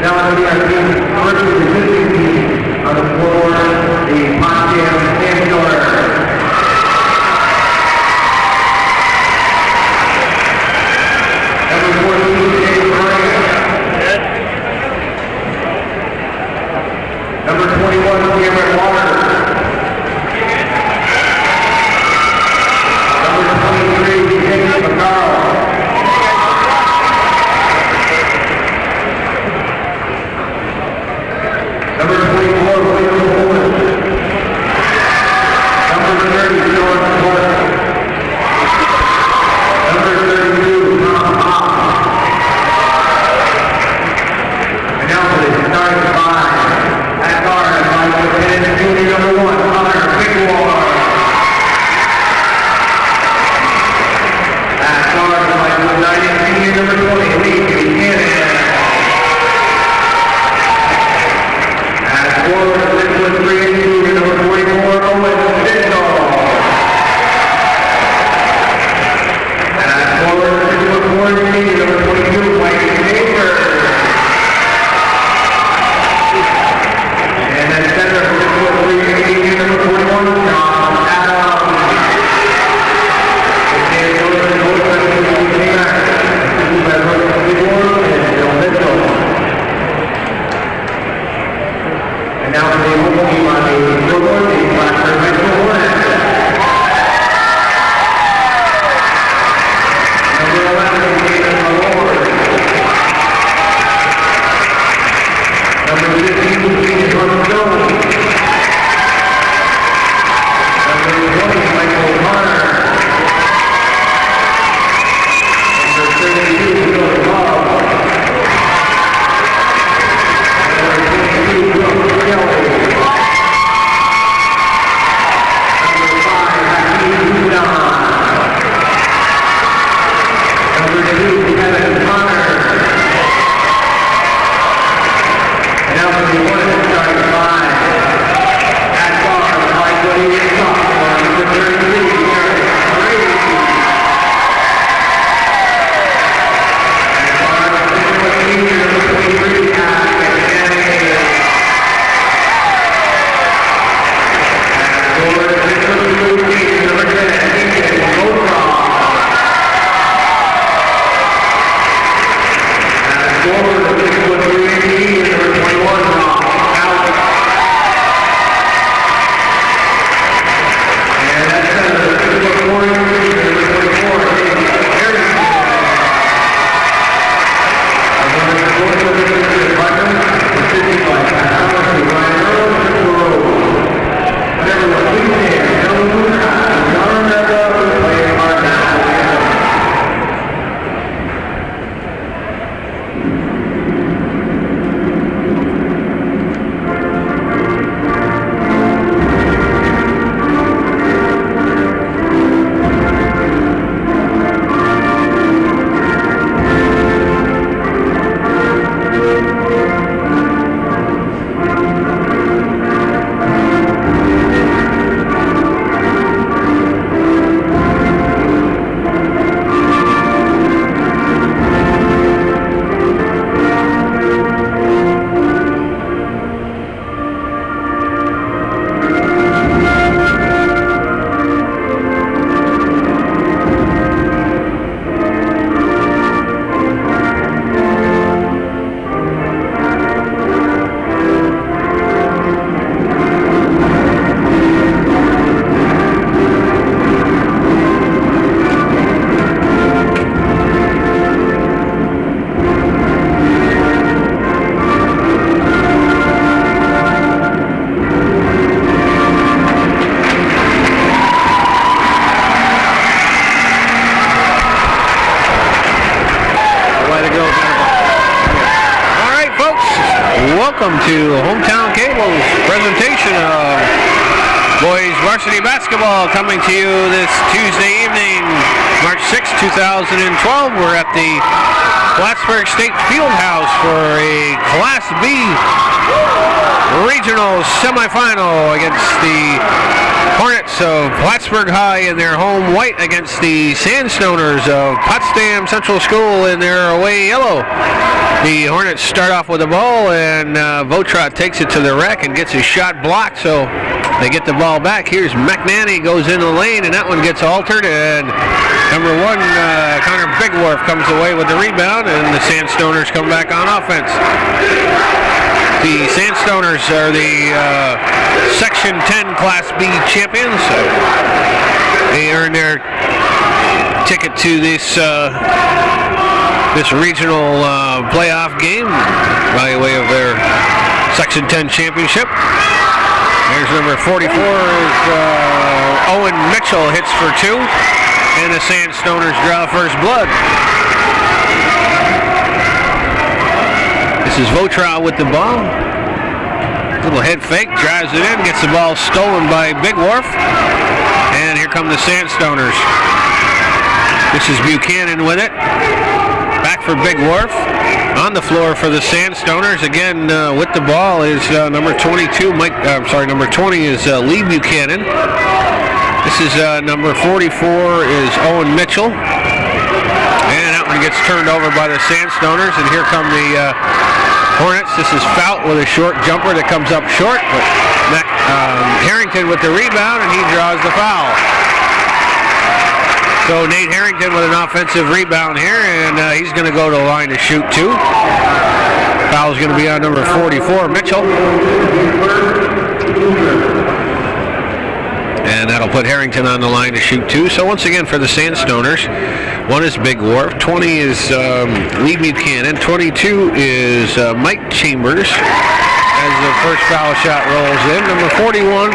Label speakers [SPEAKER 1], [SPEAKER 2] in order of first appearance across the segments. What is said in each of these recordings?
[SPEAKER 1] Now on the team versus the visiting team on the floor, the Potsdam Sandstoners. Number 14, Dave Bryant. Number 21, Cameron Waters. Number 23, James McCarroll. Number 24, William Hornets. Number 30, George Clark. Number 32, Tom Hoff. And now for the starting five. At guard, 5'10", junior number 1, Connor Bigwar. At guard, 5'9", senior number 20, Lee Buchanan. Forward, 6'3", junior number 44, Owen Digital. And forward, 6'4", senior number 22, Mike Baker. And then center, 6'3", senior number 41, John Adams. And forward, 6'4", and Bill Mitchell. And now for the home team on the scoreboard, the Plattsburgh Hornets. Number 11, David Malord. Number 15, James Jones. Number 20, Michael Connor. Number 32, Will Love. Number 22, Will Kelly. Number 5, Hakeem Udon. Number 2, Kevin Connor. And now for the Hornets starting five. At guard, 5'8", sophomore, number 33, Garrett Brady. At guard, 6'8", number 23, Ashton Kennedy. Forward, 6'2", number 10, Ethan Goldrock. And forward, 6'3", number 21, Rob Allen. And that's center, 6'4", number 24, Dave Harrison. And number 4, the partner, assisted by Pat Allen and Ryan Earl, Triple Road. Everyone, please stand. No move. John Mecca playing hard now.
[SPEAKER 2] Welcome to Hometown Cable's presentation of boys varsity basketball, coming to you this Tuesday evening, March 6, 2012. We're at the Plattsburgh State Fieldhouse for a Class B regional semifinal against the Hornets of Plattsburgh High in their home white against the Sandstoners of Potsdam Central School in their away yellow. The Hornets start off with the ball, and Votrot takes it to the rack and gets his shot blocked, so they get the ball back. Here's McNanny, goes into the lane, and that one gets altered, and number 1, Connor Bigwolf comes away with the rebound, and the Sandstoners come back on offense. The Sandstoners are the Section 10 Class B champions. So they earned their ticket to this regional playoff game by way of their Section 10 championship. There's number 44, Owen Mitchell hits for 2, and the Sandstoners draw first blood. This is Votra with the ball. Little head fake, drives it in, gets the ball stolen by Bigwolf. And here come the Sandstoners. This is Buchanan with it. Back for Bigwolf. On the floor for the Sandstoners. Again, with the ball is number 22, number 20 is Lee Buchanan. This is number 44 is Owen Mitchell. And that one gets turned over by the Sandstoners, and here come the Hornets. This is Fout with a short jumper that comes up short, but Harrington with the rebound, and he draws the foul. So Nate Harrington with an offensive rebound here, and he's going to go to the line to shoot 2. Foul's going to be on number 44, Mitchell. And that'll put Harrington on the line to shoot 2. So once again for the Sandstoners, 1 is Bigwolf, 20 is Lee Buchanan, 22 is Mike Chambers as the first foul shot rolls in. Number 41,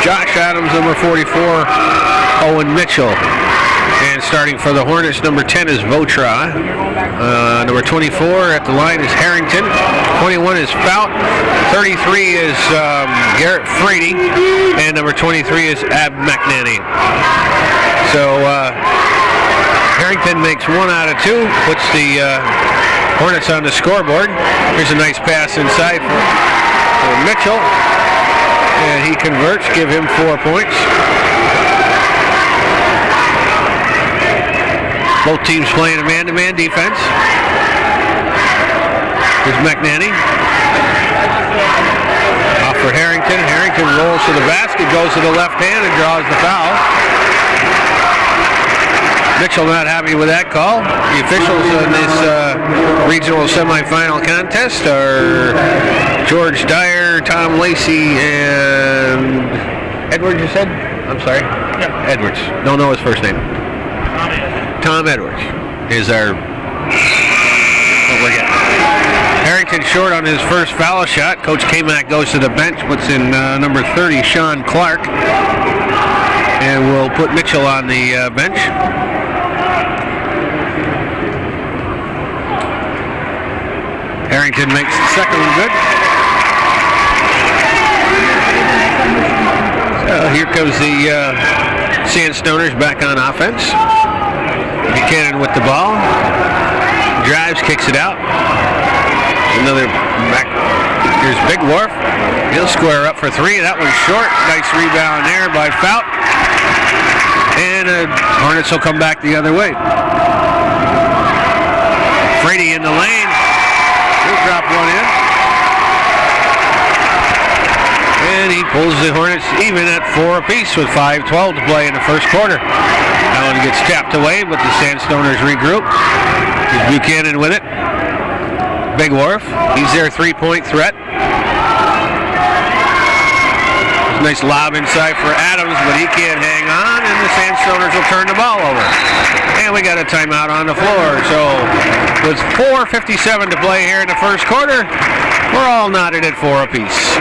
[SPEAKER 2] Josh Adams. Number 44, Owen Mitchell. And starting for the Hornets, number 10 is Votra. Number 24 at the line is Harrington. 21 is Fout. 33 is Garrett Frady. And number 23 is Ab McNanny. So Harrington makes 1 out of 2, puts the Hornets on the scoreboard. Here's a nice pass inside for Mitchell. And he converts, give him 4 points. Both teams playing a man-to-man defense. Here's McNanny. Off for Harrington. Harrington rolls to the basket, goes to the left hand, and draws the foul. Mitchell not happy with that call. The officials in this regional semifinal contest are George Dyer, Tom Lacey, and Edwards, you said? I'm sorry?
[SPEAKER 3] Yeah.
[SPEAKER 2] Edwards. Don't know his first name. Tom Edwards is our what we're getting. Harrington short on his first foul shot. Coach K-Mac goes to the bench, puts in number 30, Sean Clark, and we'll put Mitchell on the bench. Harrington makes the second one good. So here comes the Sandstoners back on offense. Buchanan with the ball. Drives, kicks it out. Another back. Here's Bigwolf. He'll square up for 3. That one's short. Nice rebound there by Fout. And Hornets will come back the other way. Frady in the lane. He'll drop one in. And he pulls the Hornets even at 4 apiece with 5:12 to play in the first quarter. That one gets tapped away, but the Sandstoners regroup. Here's Buchanan with it. Bigwolf. He's their 3-point threat. Nice lob inside for Adams, but he can't hang on, and the Sandstoners will turn the ball over. And we got a timeout on the floor. So with 4:57 to play here in the first quarter, we're all knotted at 4 apiece.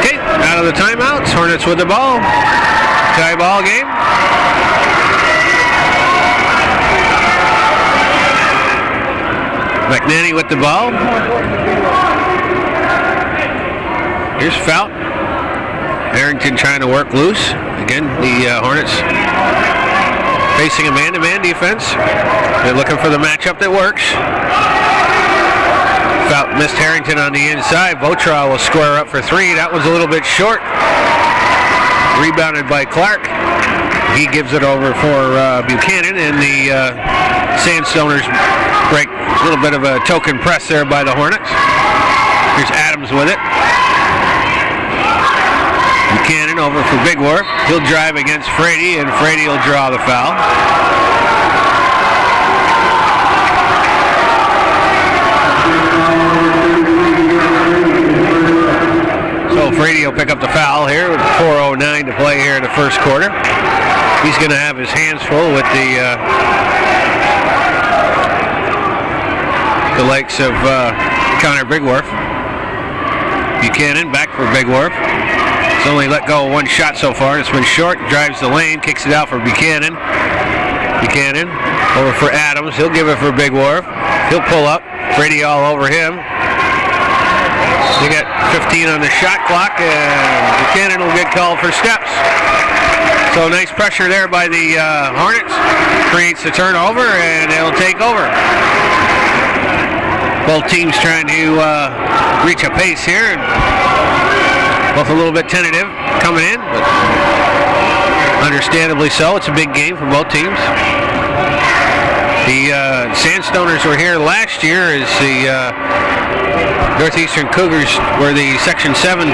[SPEAKER 2] Okay, out of the timeouts, Hornets with the ball. Tie ball game. McNanny with the ball. Here's Fout. Harrington trying to work loose. Again, the Hornets facing a man-to-man defense. They're looking for the matchup that works. Missed Harrington on the inside. Votra will square up for 3. That was a little bit short. Rebounded by Clark. He gives it over for Buchanan, and the Sandstoners break a little bit of a token press there by the Hornets. Here's Adams with it. Buchanan over for Big Wharf. He'll drive against Frady, and Frady will draw the foul. So Frady will pick up the foul here with 4:09 to play here in the first quarter. He's going to have his hands full with the likes of Connor Bigworth. Buchanan back for Bigworth. He's only let go of 1 shot so far. It's been short. Drives the lane, kicks it out for Buchanan. Buchanan over for Adams. He'll give it for Bigworth. He'll pull up. Frady all over him. They got 15 on the shot clock, and Buchanan will get called for steps. So nice pressure there by the Hornets. Creates the turnover, and they'll take over. Both teams trying to reach a pace here. Both a little bit tentative coming in, but understandably so. It's a big game for both teams. The Sandstoners were here last year as the Northeastern Cougars were the Section 7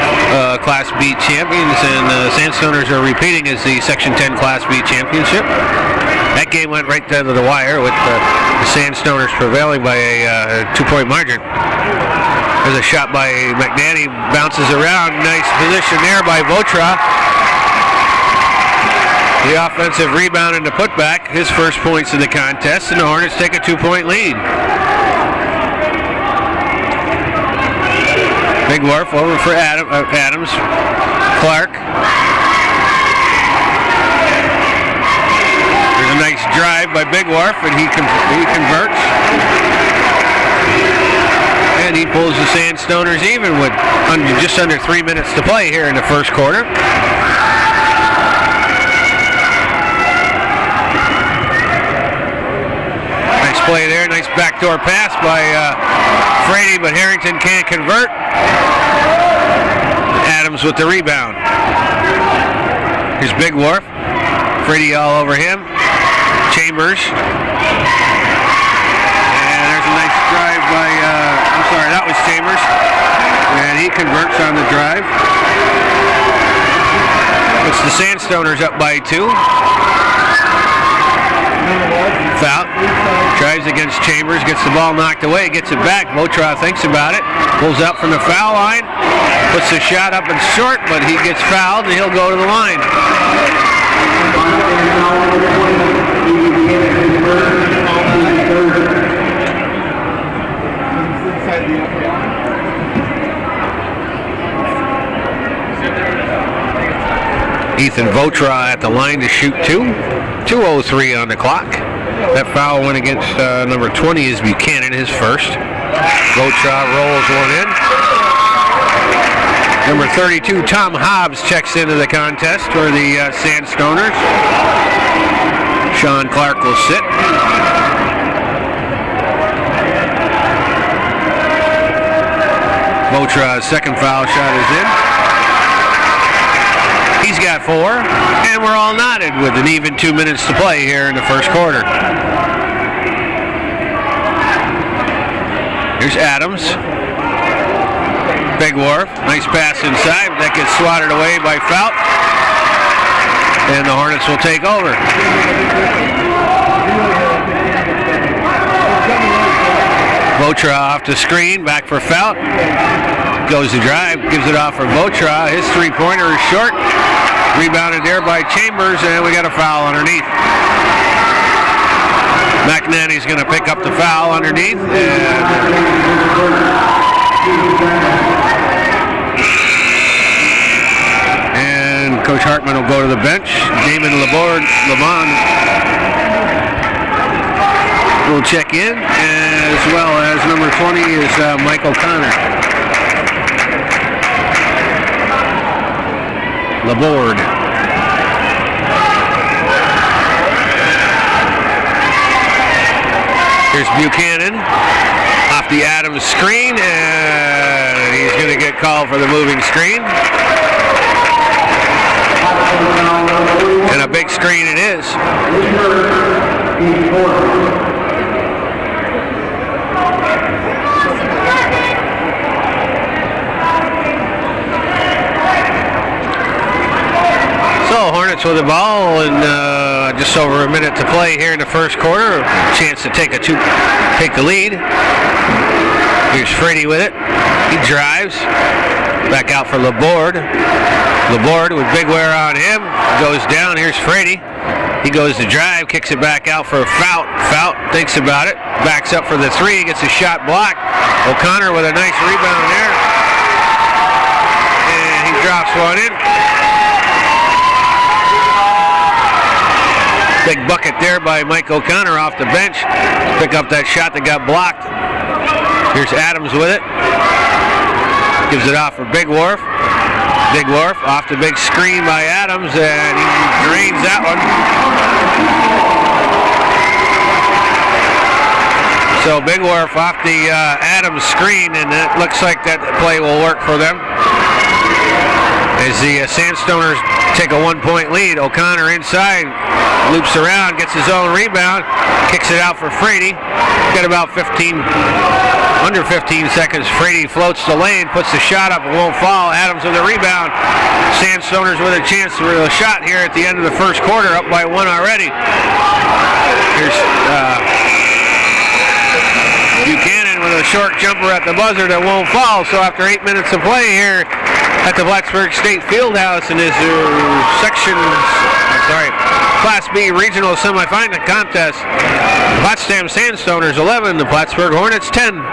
[SPEAKER 2] Class B champions, and the Sandstoners are repeating as the Section 10 Class B championship. That game went right down to the wire with the Sandstoners prevailing by a 2-point margin. There's a shot by McNanny, bounces around. Nice position there by Votra. The offensive rebound and the putback, his first points of the contest, and the Hornets take a 2-point lead. Big Wharf over for Adams. Clark. There's a nice drive by Big Wharf, and he converts. And he pulls the Sandstoners even with just under 3 minutes to play here in the first quarter. Nice play there, nice backdoor pass by Frady, but Harrington can't convert. Adams with the rebound. Here's Big Wharf. Frady all over him. Chambers. And there's a nice drive by, that was Chambers. And he converts on the drive. Puts the Sandstoners up by 2. Foul. Drives against Chambers, gets the ball knocked away, gets it back. Votra thinks about it. Pulls up from the foul line. Puts the shot up and short, but he gets fouled and he'll go to the line. Ethan Votra at the line to shoot 2. 2:03 on the clock. That foul went against number 20 is Buchanan, his first. Votra rolls one in. Number 32, Tom Hobbs, checks into the contest for the Sandstoners. Sean Clark will sit. Votra's second foul shot is in. He's got 4, and we're all knotted with an even 2 minutes to play here in the first quarter. Here's Adams. Big Wharf, nice pass inside. That gets swatted away by Fout. And the Hornets will take over. Votra off the screen, back for Fout. Goes to drive, gives it off for Votra. His 3-pointer is short. Rebounded there by Chambers, and we got a foul underneath. McNanny's going to pick up the foul underneath. And Coach Hartman will go to the bench. Damon Lemon will check in, as well as number 20 is Mike O'Connor. Laborde. Here's Buchanan. Off off the Adams screen, and he's going to get called for the moving screen. And a big screen it is. So Hornets with the ball, and just over a minute to play here in the first quarter. Chance to take the lead. Here's Frady with it. He drives. Back out for Laborde. Laborde with big wear on him. Goes down. Here's Frady. He goes to drive, kicks it back out for Fout. Fout thinks about it. Backs up for the three. Gets a shot blocked. O'Connor with a nice rebound there. And he drops one in. Big bucket there by Mike O'Connor off the bench. Pick up that shot that got blocked. Here's Adams with it. Gives it off for Big Wharf. Big Wharf off the big screen by Adams, and he drains that one. So Big Wharf off the Adams screen, and it looks like that play will work for them. As the Sandstoners take a 1-point lead, O'Connor inside, loops around, gets his own rebound, kicks it out for Frady. Got about under 15 seconds. Frady floats the lane, puts the shot up, it won't fall. Adams with a rebound. Sandstoners with a chance for a shot here at the end of the first quarter, up by one already. Here's Buchanan with a short jumper at the buzzer that won't fall. So after 8 minutes of play here at the Plattsburgh State Fieldhouse in his Class B regional semifinal contest, Potsdam Sandstoners 11, the Plattsburgh Hornets 10.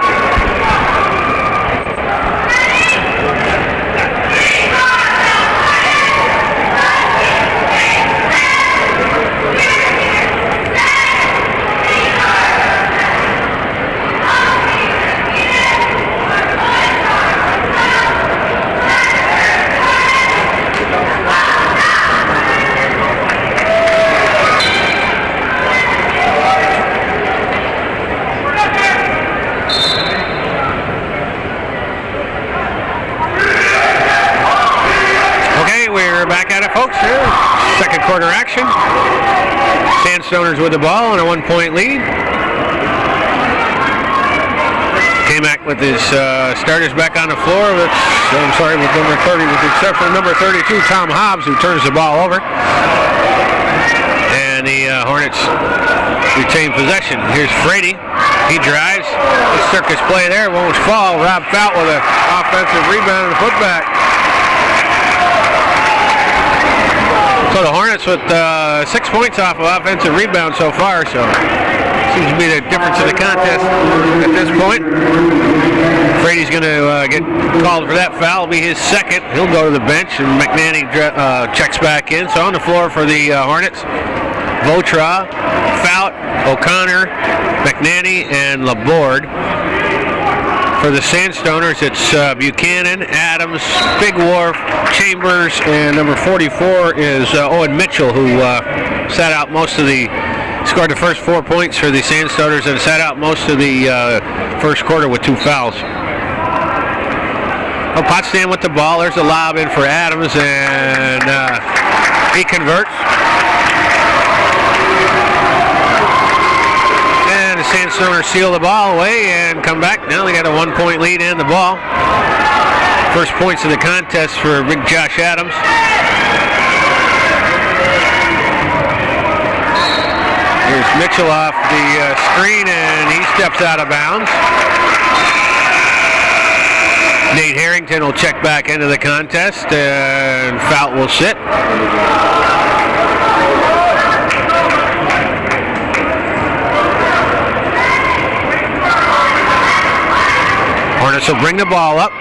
[SPEAKER 2] Folks, here, second quarter action. Sandstoners with the ball and a 1-point lead. K-Mac with his starters back on the floor with number 30, with the exception of number 32, Tom Hobbs, who turns the ball over. And the Hornets retain possession. Here's Frady. He drives. The circus play there won't fall. Rob Fout with an offensive rebound and a putback. So the Hornets with 6 points off of offensive rebound so far, so seems to be the difference in the contest at this point. Frady's going to get called for that foul. It'll be his second. He'll go to the bench, and McNanny checks back in. So on the floor for the Hornets, Votra, Fout, O'Connor, McNanny, and Laborde. For the Sandstoners, it's Buchanan, Adams, Big Wharf, Chambers, and number 44 is Owen Mitchell, who scored the first 4 points for the Sandstoners and sat out most of the first quarter with 2 fouls. Oh, Potsdam with the ball. There's a lob in for Adams, and he converts. And the Sandstoners seal the ball away and come back. Now they got a 1-point lead and the ball. First points of the contest for big Josh Adams. Here's Mitchell off the screen, and he steps out of bounds. Nate Harrington will check back into the contest, and Fout will sit. Hornets will bring the ball up.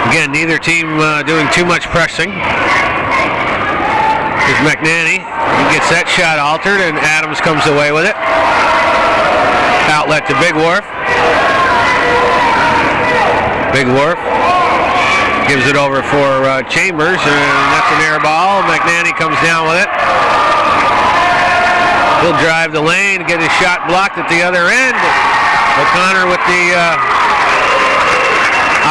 [SPEAKER 2] Again, neither team doing too much pressing. Here's McNanny. He gets that shot altered, and Adams comes away with it. Outlet to Big Wharf. Big Wharf gives it over for Chambers, and that's an air ball. McNanny comes down with it. He'll drive the lane, get his shot blocked at the other end. O'Connor with the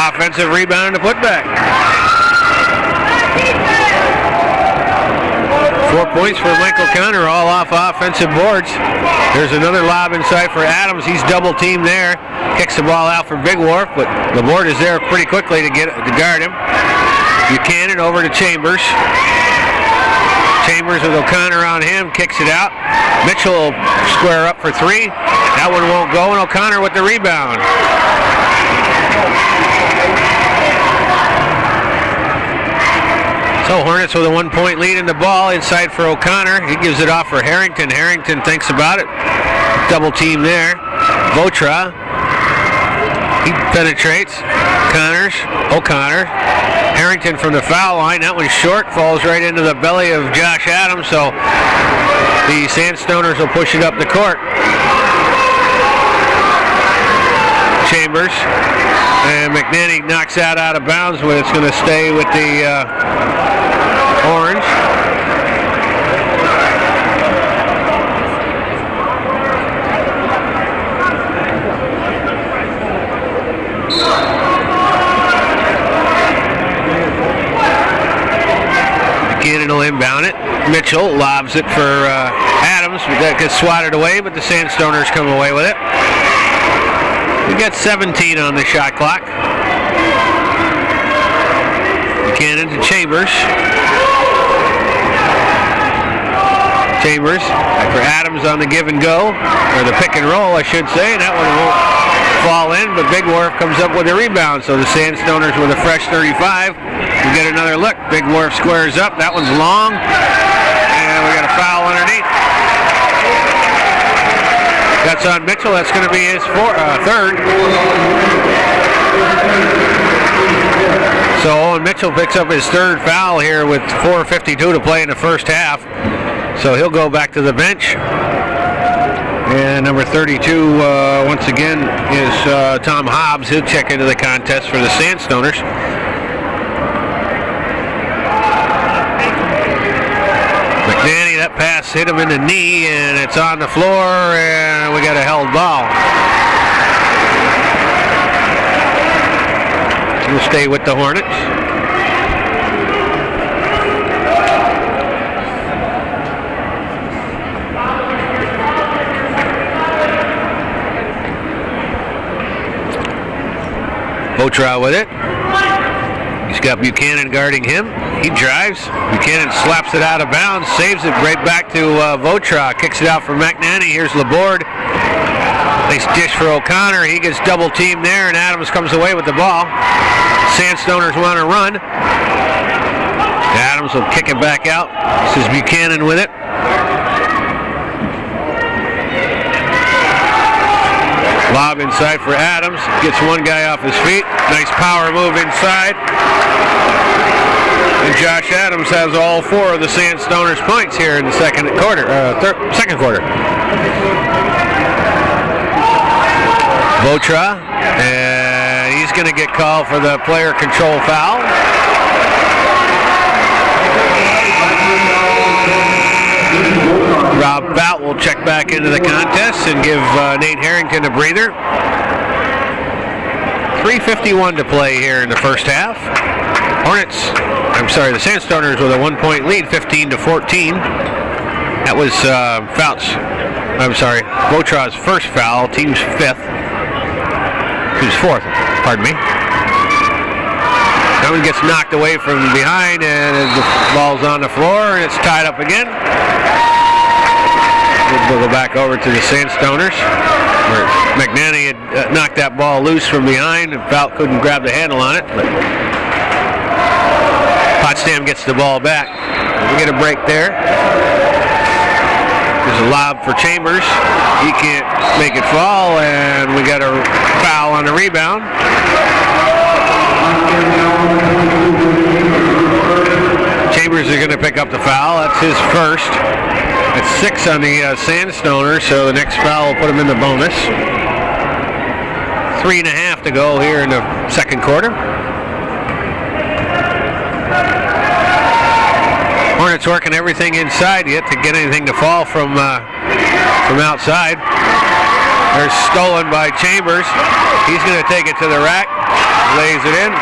[SPEAKER 2] offensive rebound and the putback. 4 points for Mike O'Connor, all off offensive boards. There's another lob inside for Adams. He's double teamed there. Kicks the ball out for Big Wharf, but Laborde is there pretty quickly to guard him. Buchanan over to Chambers. Chambers with O'Connor on him, kicks it out. Mitchell will square up for three. That one won't go, and O'Connor with the rebound. So Hornets with a 1 point lead in the ball. Inside for O'Connor. He gives it off for Harrington. Harrington thinks about it. Double team there. Votra. He penetrates. O'Connor. Harrington from the foul line. That one's short. Falls right into the belly of Josh Adams. So the Sandstoners will push it up the court. Chambers. And McNanny knocks that out of bounds, but it's going to stay with the Orange. Buchanan will inbound it. Mitchell lobs it for Adams, but that gets swatted away, but the Sandstoners come away with it. We got 17 on the shot clock. Buchanan to Chambers. Chambers for Adams on the give and go, or the pick and roll, I should say. That one won't fall in, but Big Wharf comes up with a rebound. So the Sandstoners with a fresh 35. We get another look. Big Wharf squares up. That one's long, and we got a foul underneath. That's on Mitchell. That's going to be his third. So Owen Mitchell picks up his third foul here with 4:52 to play in the first half. So he'll go back to the bench. And number 32, once again, is Tom Hobbs. He'll check into the contest for the Sandstoners. McNanny, that pass hit him in the knee, and it's on the floor, and we got a held ball. We'll stay with the Hornets. Votra with it. He's got Buchanan guarding him. He drives. Buchanan slaps it out of bounds, saves it right back to Votra. Kicks it out for McNanny. Here's Laborde. Nice dish for O'Connor. He gets double teamed there, and Adams comes away with the ball. Sandstoners want to run. Adams will kick it back out. This is Buchanan with it. Lob inside for Adams. Gets one guy off his feet. Nice power move inside. And Josh Adams has all four of the Sandstoners points here in the second quarter. Votra, and he's going to get called for the player control foul. Rob Bout will check back into the contest and give Nate Harrington a breather. 3:51 to play here in the first half. The Sandstoners with a 1 point lead, 15-14. That was Votra's first foul, team's fifth. Team's fourth, pardon me. That one gets knocked away from behind, and the ball's on the floor, and it's tied up again. We'll go back over to the Sandstoners, where McNanny had knocked that ball loose from behind, and Bout couldn't grab the handle on it. But Potsdam gets the ball back. We get a break there. There's a lob for Chambers. He can't make it fall, and we got a foul on the rebound. Chambers is going to pick up the foul. That's his first. That's 6 on the Sandstoners, so the next foul will put him in the bonus. 3.5 to go here in the second quarter. Hornets working everything inside yet to get anything to fall from from outside. They're stolen by Chambers. He's going to take it to the rack. Lays it in.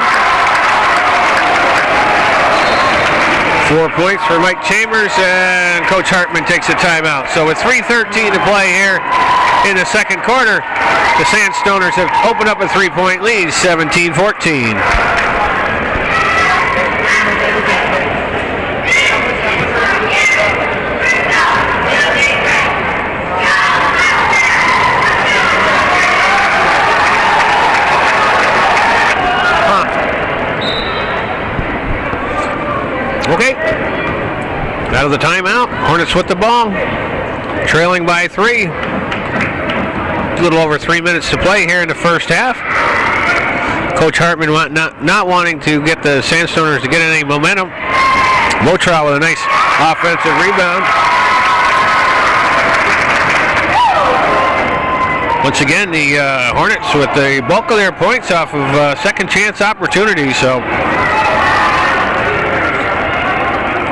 [SPEAKER 2] 4 points for Mike Chambers, and Coach Hartman takes a timeout. So with 3:13 to play here in the second quarter, the Sandstoners have opened up a 3-point lead, 17-14. Okay, out of the timeout, Hornets with the ball, trailing by 3. A little over 3 minutes to play here in the first half. Coach Hartman not wanting to get the Sandstoners to get any momentum. Motrow with a nice offensive rebound. Once again, the Hornets with the bulk of their points off of second chance opportunities. So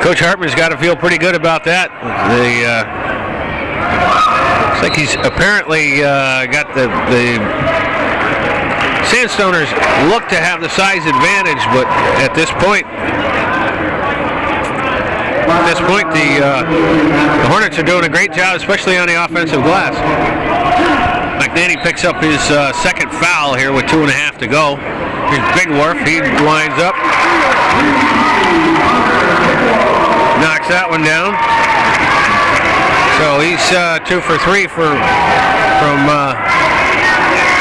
[SPEAKER 2] Coach Hartman's got to feel pretty good about that. Looks like he's apparently got the Sandstoners look to have the size advantage, but at this point, the Hornets are doing a great job, especially on the offensive glass. McNanny picks up his second foul here with 2.5 to go. Here's Big Wharf. He lines up. Knocks that one down. So he's 2 for 3 from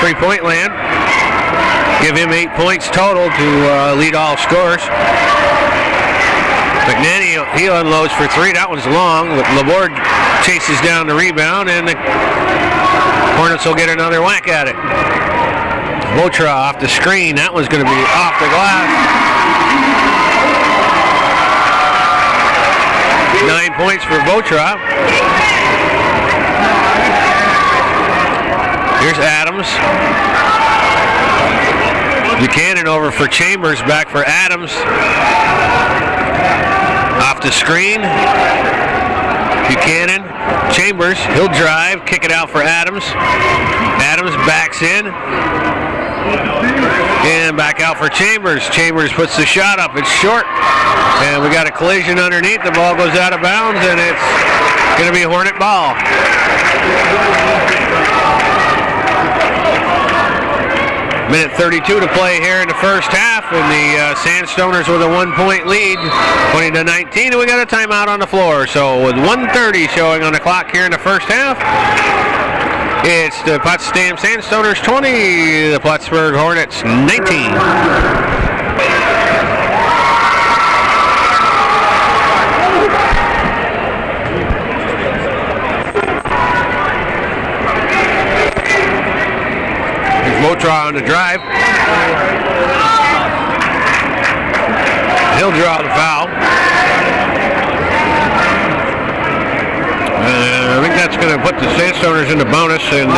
[SPEAKER 2] three-point land. Give him 8 points total to lead all scorers. McNanny, he unloads for 3. That one's long, but Laborde chases down the rebound, and the Hornets will get another whack at it. Motrow off the screen. That one's going to be off the glass. 9 points for Motrow. Here's Adams. Buchanan over for Chambers, back for Adams. Off the screen. Buchanan, Chambers, he'll drive, kick it out for Adams. Adams backs in. And back out for Chambers. Chambers puts the shot up, it's short. And we got a collision underneath, the ball goes out of bounds, and it's going to be Hornet ball. Minute 32 to play here in the first half, and the Sandstoners with a 1-point lead, 20-19, and we got a timeout on the floor. So with 1:30 showing on the clock here in the first half, it's the Potsdam Sandstoners 20, the Plattsburgh Hornets 19. Motrow on the drive. He'll draw the foul. I think that's going to put the Sandstoners in the bonus and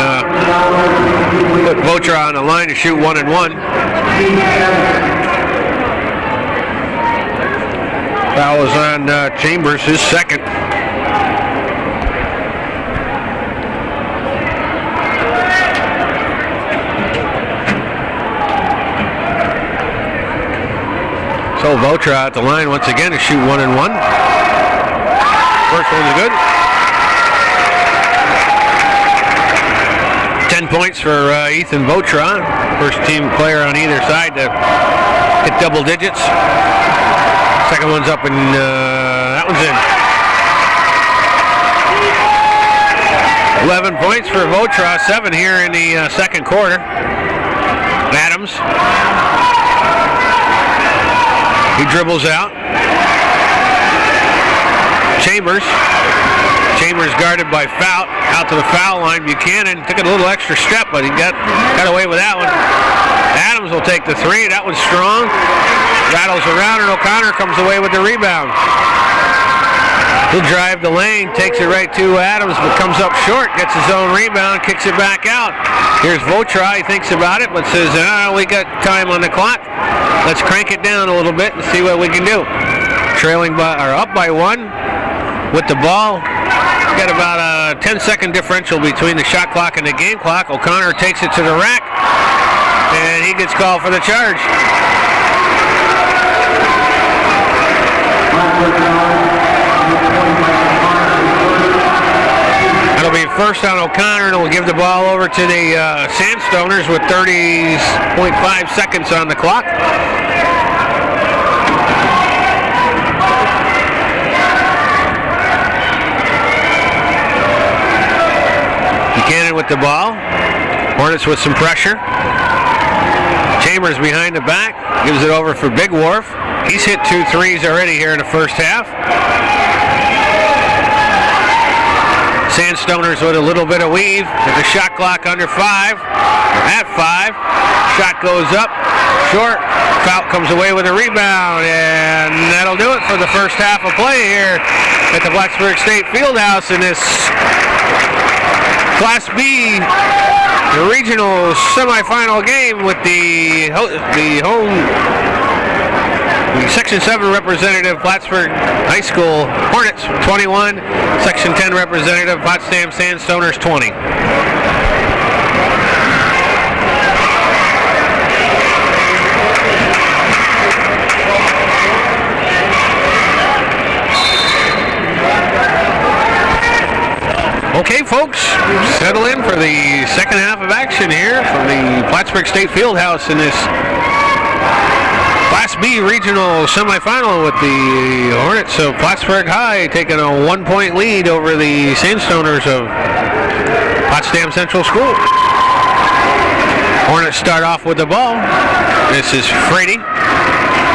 [SPEAKER 2] put Motrow on the line to shoot 1-and-1. Foul is on Chambers, his second. So Motrow at the line once again to shoot 1-and-1. First one's good. 10 points for Ethan Motrow, first team player on either side to hit double digits. Second one's up and that one's in. 11 points for Motrow, 7 here in the second quarter. Adams. He dribbles out. Chambers guarded by Fout. Out to the foul line. Buchanan took a little extra step, but he got away with that one. Adams will take the 3. That one's strong. Rattles around, and O'Connor comes away with the rebound. He'll drive the lane, takes it right to Adams, but comes up short, gets his own rebound, kicks it back out. Here's Motrow. He thinks about it, but says, we got time on the clock. Let's crank it down a little bit and see what we can do. Up by 1 with the ball. got about a 10-second differential between the shot clock and the game clock. O'Connor takes it to the rack, and he gets called for the charge. That'll be first on O'Connor, and we'll give the ball over to the Sandstoners with 30.5 seconds on the clock. Buchanan with the ball. Hornets with some pressure. Chambers behind the back. Gives it over for Big Wharf. He's hit 2 threes already here in the first half. Sandstoners with a little bit of weave. With the shot clock under 5. At 5. Shot goes up. Short. Fout comes away with a rebound. And that'll do it for the first half of play here at the Plattsburgh State Fieldhouse in this Class B regional semifinal game with the Section 7 representative Plattsburgh High School Hornets 21, Section 10 representative Potsdam Sandstoners 20. Okay, folks, settle in for the second half of action here from the Plattsburgh State Fieldhouse in this Class B regional semifinal with the Hornets of Plattsburgh High taking a 1-point lead over the Sandstoners of Potsdam Central School. Hornets start off with the ball. This is Frady.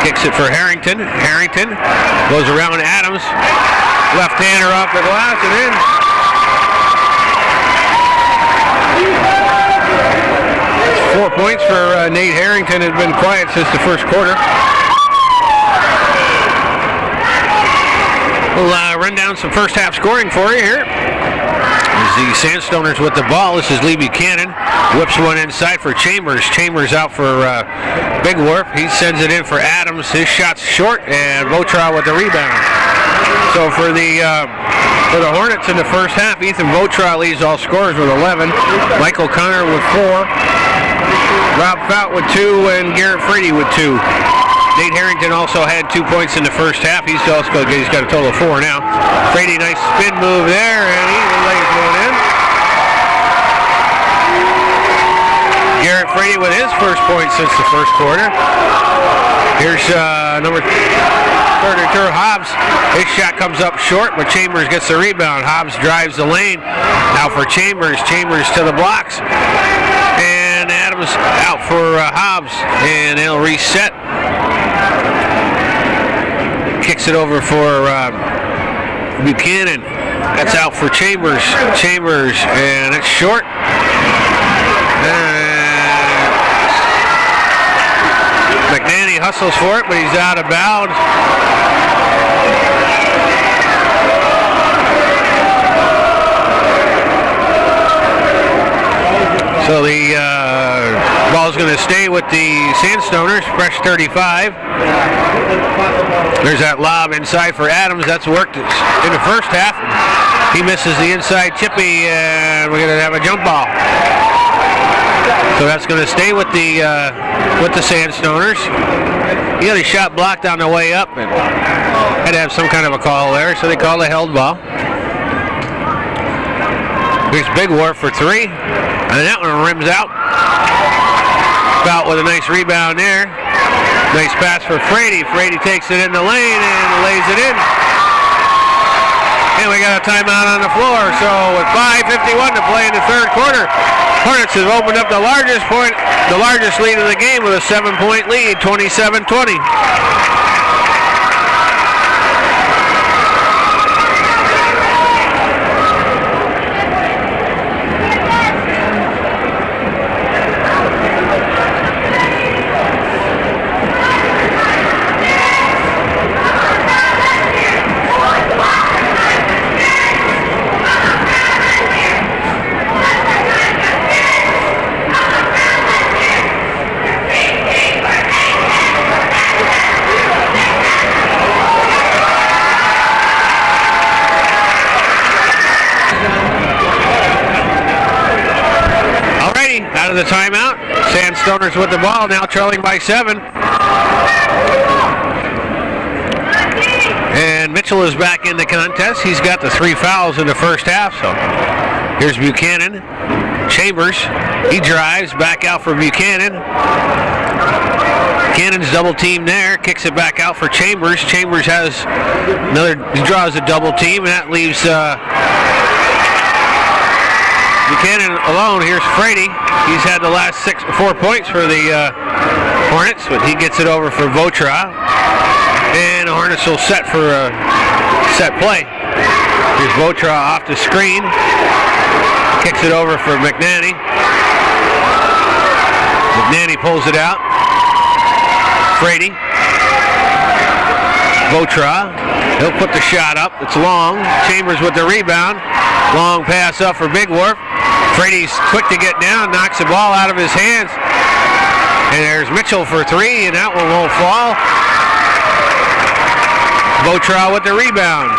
[SPEAKER 2] Kicks it for Harrington. Harrington goes around Adams. Left-hander off the glass and in. 4 points for Nate Harrington. Has been quiet since the first quarter. We'll run down some first half scoring for you here. There's the Sandstoners with the ball. This is Lee Buchanan. Whips one inside for Chambers. Chambers out for Big Wharf. He sends it in for Adams. His shot's short, and Votra with the rebound. So for the Hornets in the first half, Ethan Votra leads all scorers with 11. Michael Connor with 4. Rob Fout with 2, and Garrett Frady with 2. Nate Harrington also had 2 points in the first half. He's got a total of 4 now. Frady, nice spin move there, and he lays one in. Garrett Frady with his first point since the first quarter. Here's number 32, Hobbs. His shot comes up short, but Chambers gets the rebound. Hobbs drives the lane. Now for Chambers. Chambers to the blocks. And Adams out for Hobbs. And they'll reset. Kicks it over for Buchanan. That's out for Chambers. Chambers, and it's short. McNanny hustles for it, but he's out of bounds. So the ball's going to stay with the Sandstoners, fresh 35. There's that lob inside for Adams. That's worked in the first half. He misses the inside tippy, and we're going to have a jump ball. So that's going to stay with the Sandstoners. He got his shot blocked on the way up, and had to have some kind of a call there, so they called a held ball. Here's Big Wharf for 3, and that one rims out. Fout with a nice rebound there. Nice pass for Frady. Frady takes it in the lane and lays it in. And we got a timeout on the floor. So with 5:51 to play in the third quarter, Hornets have opened up the largest lead of the game with a 7-point lead, 27-20. Out of the timeout, Sandstoners with the ball, now trailing by 7. And Mitchell is back in the contest. He's got the 3 fouls in the first half. So here's Buchanan. Chambers, he drives back out for Buchanan. Buchanan's double team there, kicks it back out for Chambers. Chambers has he draws a double team, and that leaves Buchanan alone. Here's Frady. He's had the last 4 points for the Hornets, but he gets it over for Votra. And the Hornets will set for a set play. Here's Votra off the screen. Kicks it over for McNanny. McNanny pulls it out. Frady. Votra. He'll put the shot up. It's long. Chambers with the rebound. Long pass up for Big Wharf. Frady's quick to get down. Knocks the ball out of his hands. And there's Mitchell for 3, and that one won't fall. Votra with the rebound.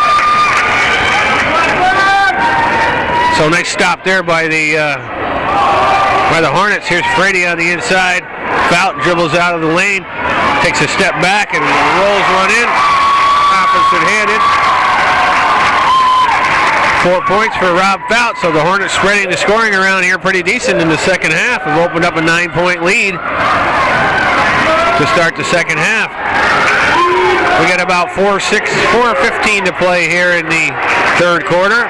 [SPEAKER 2] So nice stop there by the Hornets. Here's Frady on the inside. Fout dribbles out of the lane, takes a step back and rolls one in. Opposite-handed. 4 points for Rob Fout. So the Hornets spreading the scoring around here pretty decent in the second half. Have opened up a 9-point lead to start the second half. We got about 4:15 to play here in the third quarter.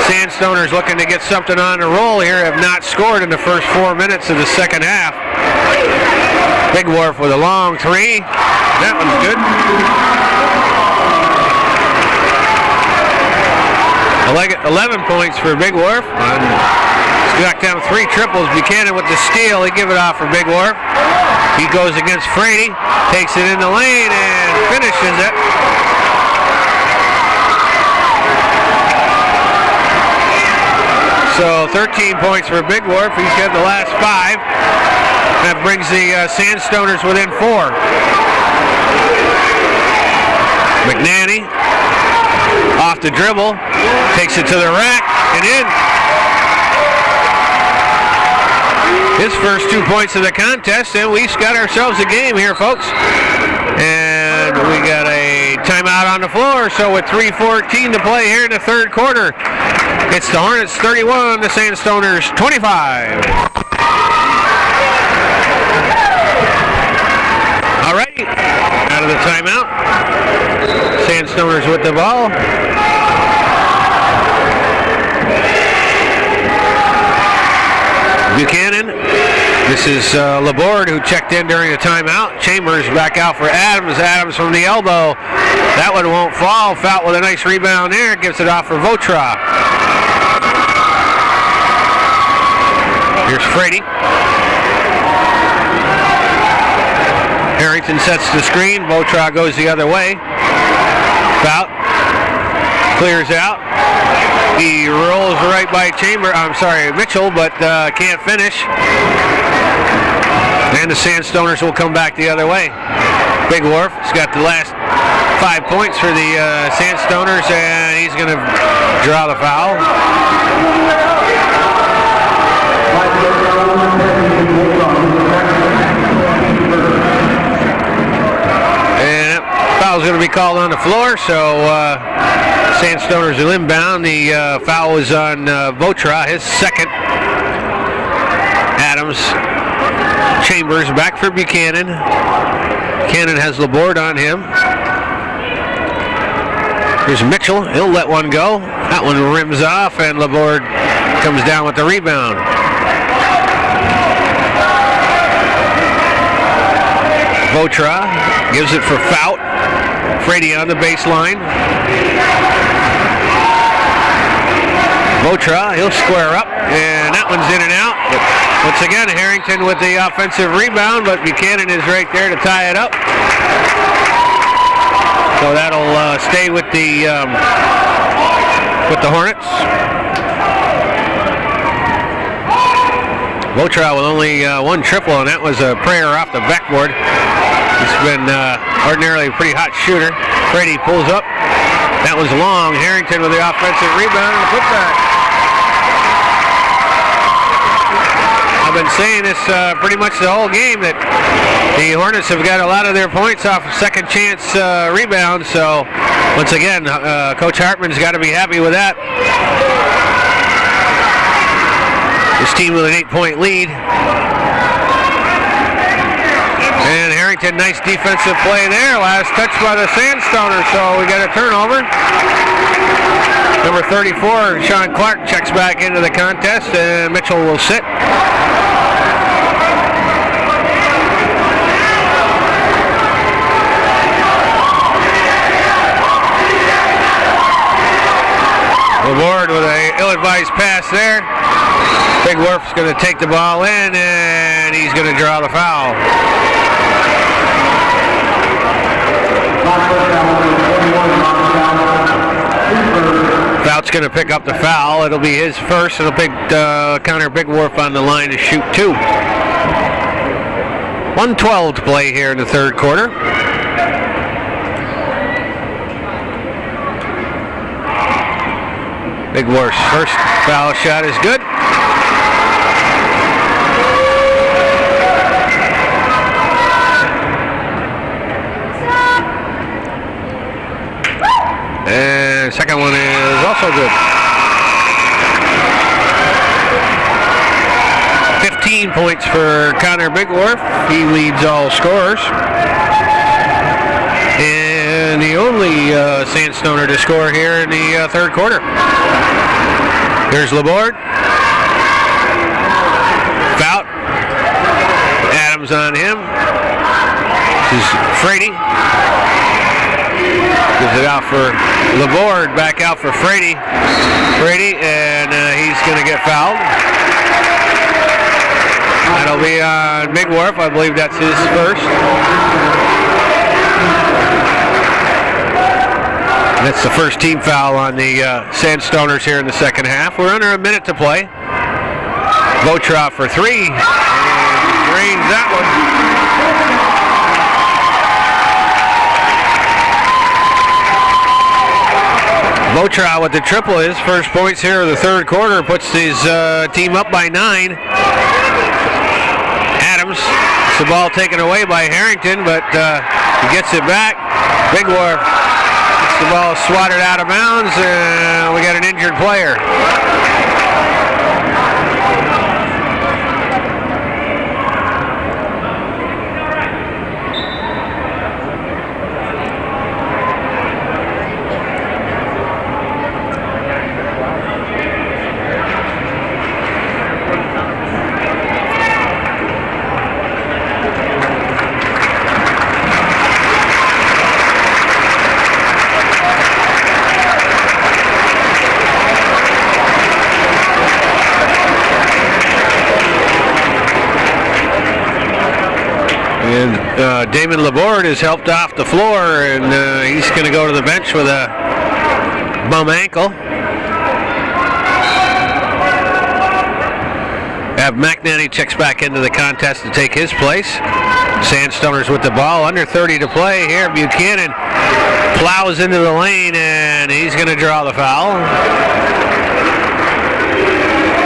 [SPEAKER 2] Sandstoners looking to get something on the roll here, have not scored in the first 4 minutes of the second half. Big Wharf with a long 3. That one's good. 11 points for Big Wharf. He's got down 3 triples. Buchanan with the steal. He give it off for Big Wharf. He goes against Frady, takes it in the lane and finishes it. So 13 points for Big Wharf. He's got the last 5. That brings the Sandstoners within 4. McNanny off the dribble, takes it to the rack and in. His first 2 points of the contest, and we've got ourselves a game here, folks. And we got a timeout on the floor, so with 3:14 to play here in the third quarter, it's the Hornets 31, the Sandstoners 25. All right, out of the timeout. Sandstoners with the ball. Buchanan. This is Laborde who checked in during the timeout. Chambers back out for Adams. Adams from the elbow. That one won't fall. Fout with a nice rebound there. Gives it off for Votra. Here's Frady. Harrington sets the screen. Votra goes the other way. Fout. Clears out. He rolls right by Mitchell, but can't finish. And the Sandstoners will come back the other way. Big Wharf has got the last 5 points for the Sandstoners, and he's going to draw the foul. And that foul is going to be called on the floor, so Sandstoners will inbound. The foul was on Votra, his second. Adams. Chambers back for Buchanan. Buchanan has Laborde on him. Here's Mitchell. He'll let one go. That one rims off, and Laborde comes down with the rebound. Votra gives it for Fout. Frady on the baseline. Votra, he'll square up, and that one's in and out. But once again, Harrington with the offensive rebound, but Buchanan is right there to tie it up. So that'll stay with the Hornets. Votra with only 1 triple, and that was a prayer off the backboard. He's been ordinarily a pretty hot shooter. Frady pulls up. That was long. Harrington with the offensive rebound and the putback. I've been saying this pretty much the whole game, that the Hornets have got a lot of their points off of second chance rebounds. So once again, Coach Hartman's got to be happy with that. This team with an 8-point lead. And Harrington, nice defensive play there. Last touch by the Sandstoners, so we got a turnover. Number 34, Sean Clark, checks back into the contest, and Mitchell will sit. Laborde with an ill-advised pass there. Big Werf's going to take the ball in, and he's going to draw the foul. Fout's going to pick up the foul. It'll be his first. It'll pick Connor Big Werf on the line to shoot 2. 1:12 to play here in the third quarter. Big Werf's first foul shot is good. And second one is also good. 15 points for Connor Big Werf. He leads all scorers. And the only Sandstoner to score here in the third quarter. Here's Laborde. Fout. Adams on him. This is Frady. Gives it out for Laborde. Back out for Frady. And he's going to get fouled. That'll be on Big Werf. I believe that's his first. That's the first team foul on the Sandstoners here in the second half. We're under a minute to play. Votra for 3. And drains that one. Votra with the triple. His first points here in the third quarter puts his team up by 9. Adams, the ball taken away by Harrington, but he gets it back. Big Werf. The ball swatted out of bounds, and we got an injured player. Damon Laborde is helped off the floor, and he's going to go to the bench with a bum ankle. Ab McNanny checks back into the contest to take his place. Sandstoners with the ball, under 30 to play here. Buchanan plows into the lane, and he's going to draw the foul.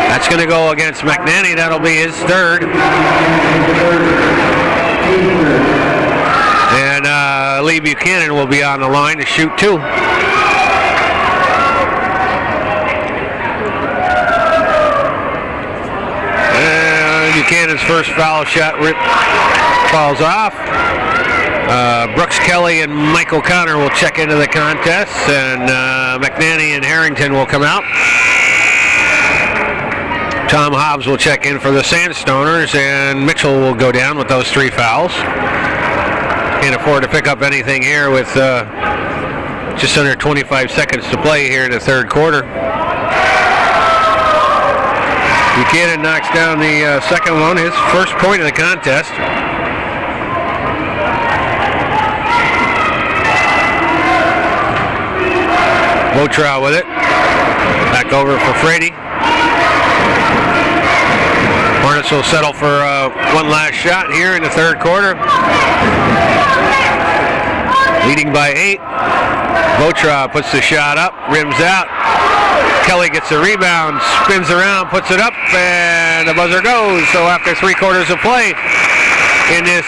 [SPEAKER 2] That's going to go against McNanny. That'll be his third. And Lee Buchanan will be on the line to shoot 2. And Buchanan's first foul shot falls off. Brooks Kelly and Mike O'Connor will check into the contest, and McNanny and Harrington will come out. Tom Hobbs will check in for the Sandstoners, and Mitchell will go down with those 3 fouls. Can't afford to pick up anything here with just under 25 seconds to play here in the third quarter. Buchanan knocks down the second one, his first point of the contest. Votra with it. Back over for Frady. Hornets will settle for one last shot here in the third quarter. Leading by 8. Votra puts the shot up, rims out. Kelly gets the rebound, spins around, puts it up, and and the buzzer goes. So after 3 quarters of play in this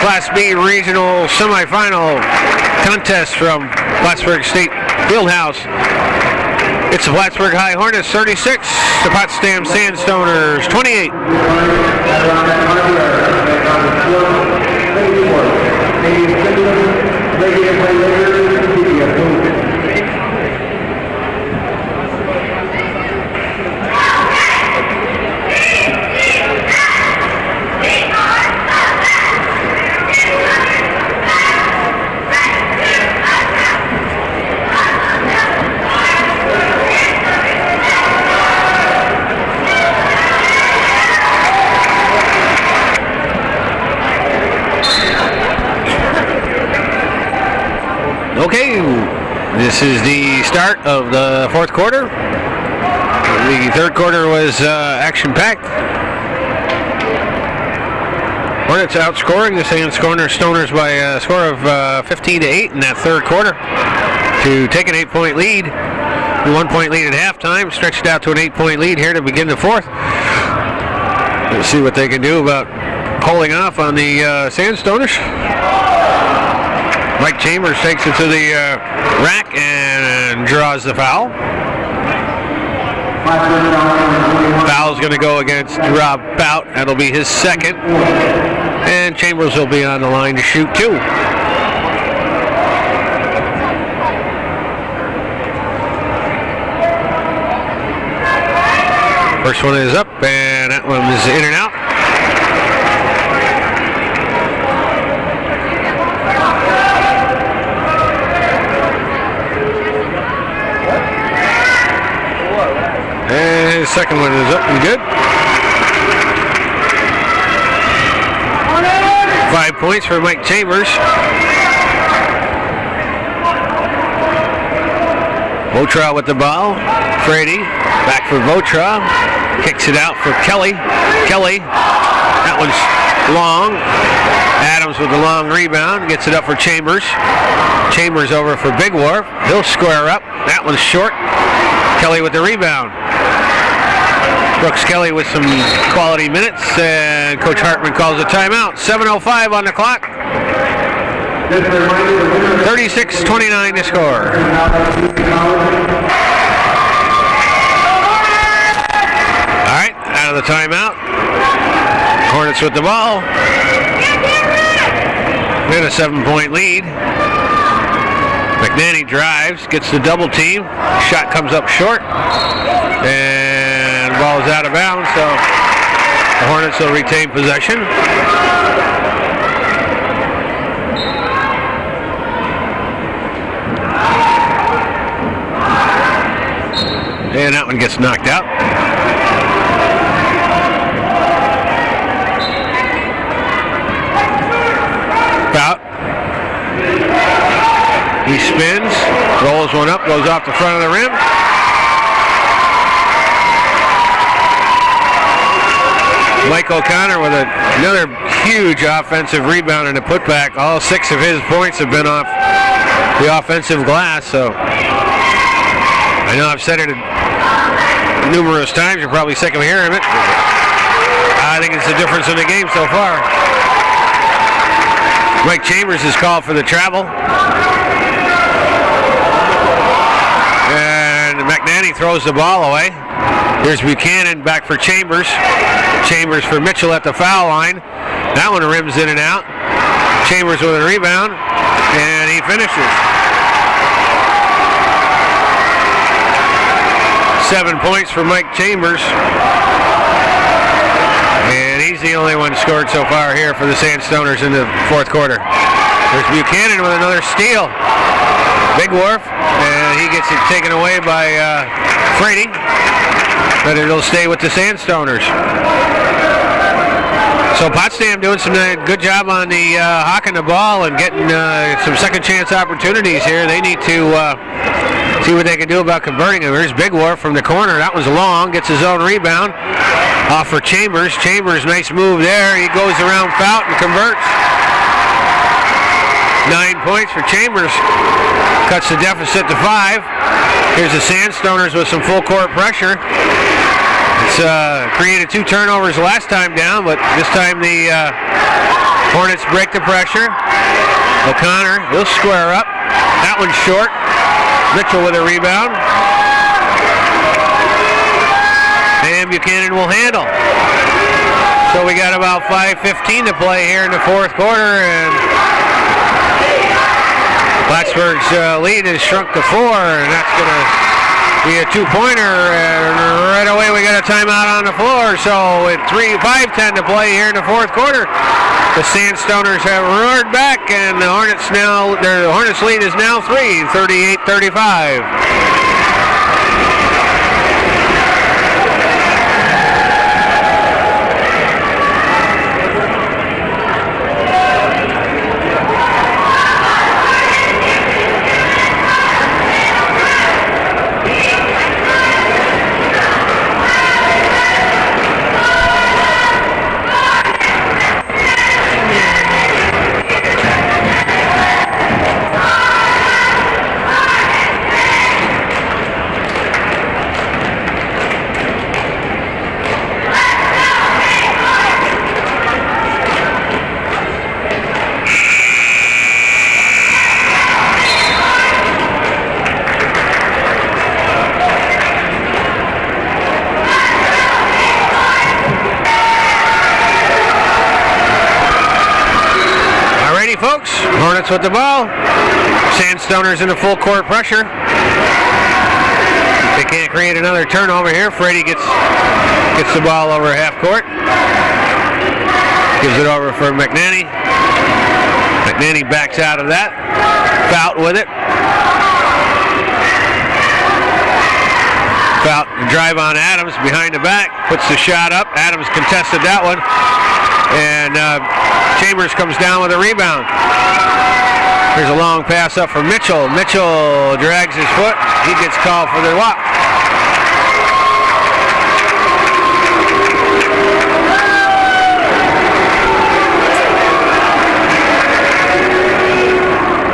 [SPEAKER 2] Class B regional semifinal contest from Plattsburgh State Fieldhouse, it's the Plattsburgh High Hornets 36, the Potsdam Sandstoners 28. Okay, this is the start of the 4th quarter. The 3rd quarter was action-packed. Hornets outscoring the Sandstoners by a score of 15-8 in that 3rd quarter to take an 8-point lead. A 1-point lead at halftime, stretched out to an 8-point lead here to begin the 4th. We'll see what they can do about holding off on the Sandstoners. Mike Chambers takes it to the rack and draws the foul. Foul's going to go against Rob Bout. That'll be his 2nd. And Chambers will be on the line to shoot 2. First one is up, and that one is in and out. And his 2nd one is up and good. 5 points for Mike Chambers. Votra with the ball. Frady back for Votra. Kicks it out for Kelly. Kelly, that one's long. Adams with the long rebound. Gets it up for Chambers. Chambers over for Big Wharf. He'll square up. That one's short. Kelly with the rebound. Brooks Kelly with some quality minutes, and Coach Hartman calls a timeout. 7:05 on the clock. 36-29 to score. All right, out of the timeout. Hornets with the ball. And a 7-point lead. McNanny drives, gets the double team. Shot comes up short. And the ball is out of bounds, so the Hornets will retain possession. And that one gets knocked out. Bout. He spins, rolls one up, goes off the front of the rim. Mike O'Connor with another huge offensive rebound and a putback. All 6 of his points have been off the offensive glass, so I know I've said it numerous times. You're probably sick of hearing it. I think it's the difference in the game so far. Mike Chambers is called for the travel. And McNanny throws the ball away. Here's Buchanan back for Chambers. Chambers for Mitchell at the foul line. That one rims in and out. Chambers with a rebound, and he finishes. 7 points for Mike Chambers. And he's the only one scored so far here for the Sandstoners in the 4th quarter. There's Buchanan with another steal. Big Wharf, and he gets it taken away by Frady. But it'll stay with the Sandstoners. So Potsdam doing some good job on the hawking the ball and getting some second chance opportunities here. They need to see what they can do about converting them. Here's Big Wharf from the corner. That was long. Gets his own rebound. Off for Chambers. Chambers, nice move there. He goes around Fout and converts. 9 points for Chambers. Cuts the deficit to 5. Here's the Sandstoners with some full court pressure. created 2 turnovers last time down, but this time the Hornets break the pressure. O'Connor, he'll square up. That one's short. Mitchell with a rebound. And Buchanan will handle. So we got about 5:15 to play here in the 4th quarter, and Plattsburgh's lead has shrunk to 4, and that's going to be a 2-pointer, and right away we got a timeout on the floor. So at 5:10 to play here in the 4th quarter, the Sandstoners have roared back, and the Hornets lead is now 3, 38-35. Folks, Hornets with the ball. Sandstoners in the full court pressure. They can't create another turnover here. Freddie gets the ball over half court. Gives it over for McNanny. McNanny backs out of that. Fout with it. Fout and drive on Adams behind the back. Puts the shot up. Adams contested that one. And Chambers comes down with a rebound. Here's a long pass up for Mitchell. Mitchell drags his foot. He gets called for the walk.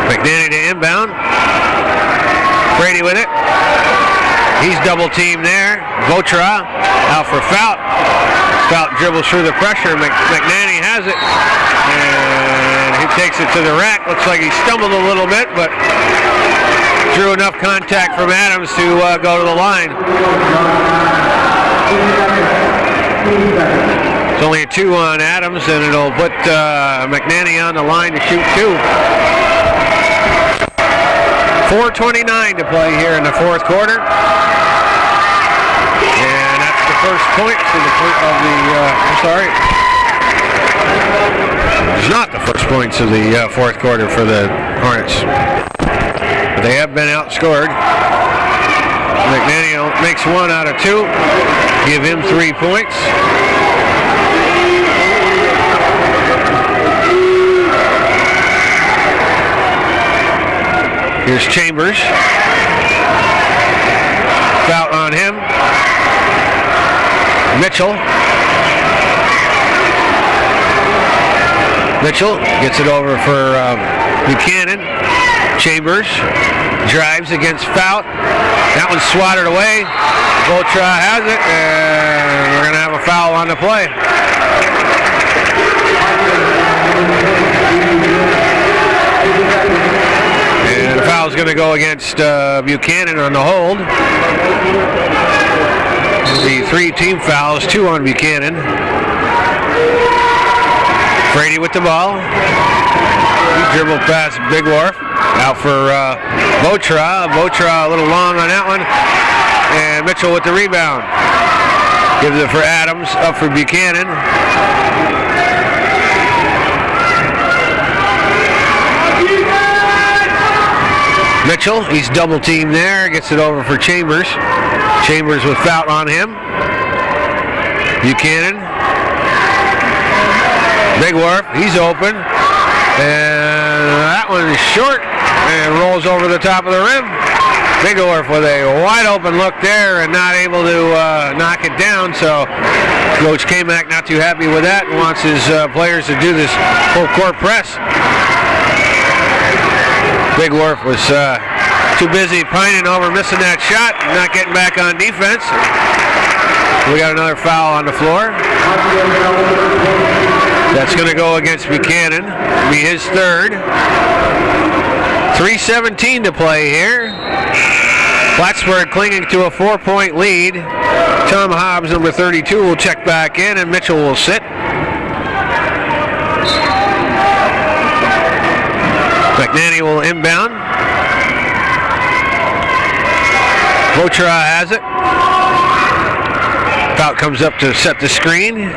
[SPEAKER 2] McNanny to inbound. Brady with it. He's double teamed there. Votra out for Fout. Fout dribbles through the pressure. McNanny has it. And he takes it to the rack. Looks like he stumbled a little bit, but drew enough contact from Adams to go to the line. It's only a 2 on Adams, and it'll put McNanny on the line to shoot 2. 4:29 to play here in the 4th quarter. And that's the first point it's not the first points of the 4th quarter for the Hornets. But they have been outscored. McNanny makes 1 out of 2. Give him 3 points. Here's Chambers. Foul on him. Mitchell. Mitchell gets it over for Buchanan. Chambers drives against Fout. That one's swatted away. Votra has it, and we're going to have a foul on the play. And the foul's going to go against Buchanan on the hold. It'll be 3 team fouls, 2 on Buchanan. Brady with the ball. He dribbled past Big Wharf. Out for Votra. Votra a little long on that one. And Mitchell with the rebound. Gives it for Adams. Up for Buchanan. Mitchell, he's double teamed there. Gets it over for Chambers. Chambers with foul on him. Buchanan. Big Wharf, he's open. And that one is short and rolls over the top of the rim. Big Wharf with a wide open look there and not able to knock it down. So Coach K-Mac not too happy with that and wants his players to do this full court press. Big Wharf was too busy pining over missing that shot and not getting back on defense. We got another foul on the floor. That's going to go against Buchanan. Be his third. 3:17 to play here. Plattsburgh clinging to a 4-point lead. Tom Hobbs, number 32, will check back in, and Mitchell will sit. McNanny will inbound. Votra has it. Fout comes up to set the screen.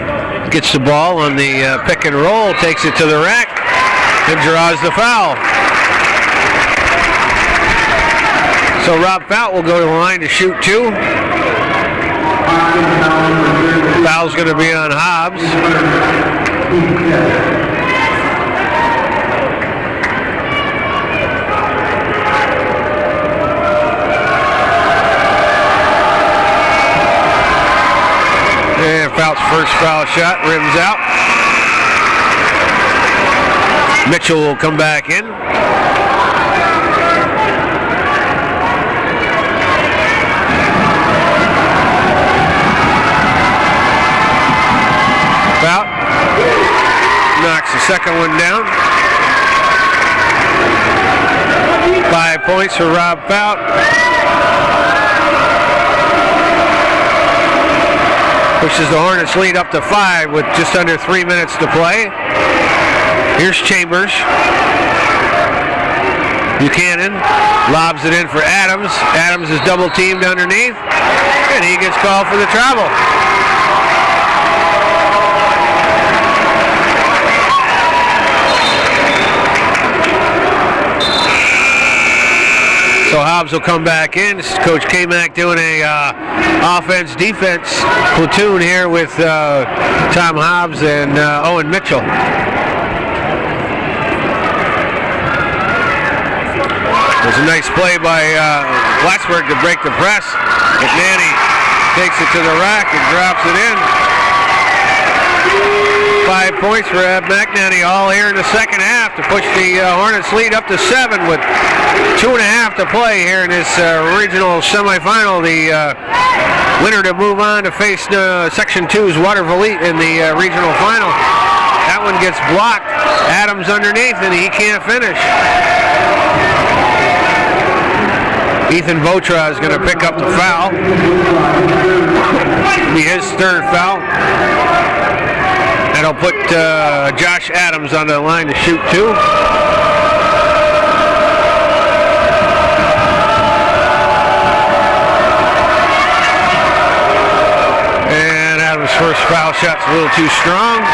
[SPEAKER 2] Gets the ball on the pick and roll. Takes it to the rack and draws the foul. So Rob Fout will go to the line to shoot 2. Foul's going to be on Hobbs. And Fout's first foul shot rims out. Mitchell will come back in. Fout knocks the second one down. 5 points for Rob Fout. Pushes the Hornets lead up to 5 with just under 3 minutes to play. Here's Chambers. Buchanan lobs it in for Adams. Adams is double teamed underneath, and he gets called for the travel. So Hobbs will come back in. This is Coach K-Mac doing a offense-defense platoon here with Tom Hobbs and Owen Mitchell. There's a nice play by Plattsburgh to break the press. McNanny takes it to the rack and drops it in. 5 points for McNanny all here in the second half to push the Hornets lead up to 7 with 2.5 to play here in this regional semifinal. The winner to move on to face Section 2's Waterville Elite in the regional final. That one gets blocked. Adams underneath, and he can't finish. Ethan Votra is going to pick up the foul. Be his third foul. That'll put Josh Adams on the line to shoot 2. And Adams' first foul shot's a little too strong.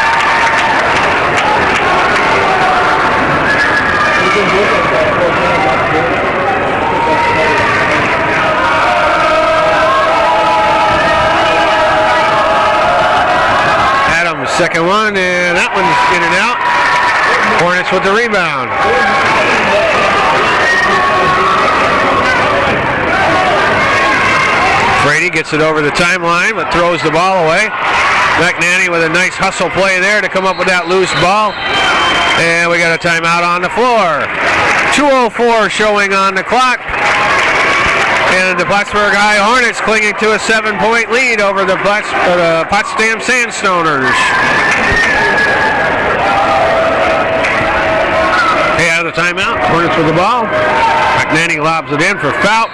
[SPEAKER 2] Second one, and that one's in and out. Hornets with the rebound. Brady gets it over the timeline, but throws the ball away. McNanny with a nice hustle play there to come up with that loose ball. And we got a timeout on the floor. 2:04 showing on the clock. And the Plattsburgh High Hornets clinging to a 7-point lead over the Potsdam Sandstoners. Hey, out of the timeout. Hornets with the ball. McNanny lobs it in for Fout.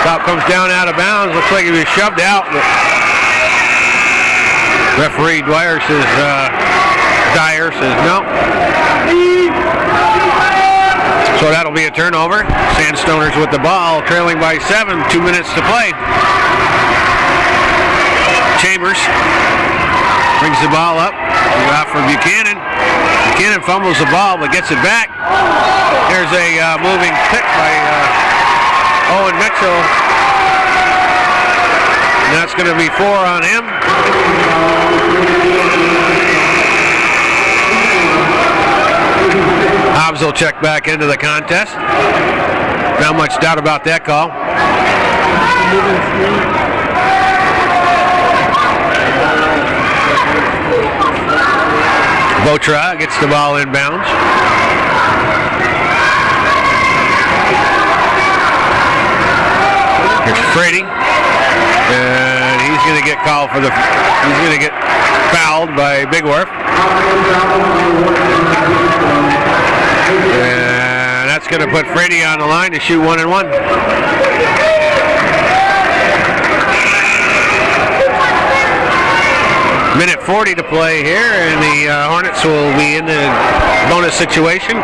[SPEAKER 2] Fout comes down out of bounds. Looks like he was shoved out. Referee Dyer says no. So that'll be a turnover. Sandstoners with the ball, trailing by 7, 2 minutes to play. Chambers brings the ball up. Out for Buchanan. Buchanan fumbles the ball but gets it back. There's a moving pick by Owen Mitchell. And that's going to be 4 on him. Hobbs will check back into the contest. Not much doubt about that call. Votra gets the ball inbounds. Here's Brady. going to get called for he's going to get fouled by Bigworth. And that's going to put Frady on the line to shoot 1-1. Minute 40 to play here, and the Hornets will be in the bonus situation.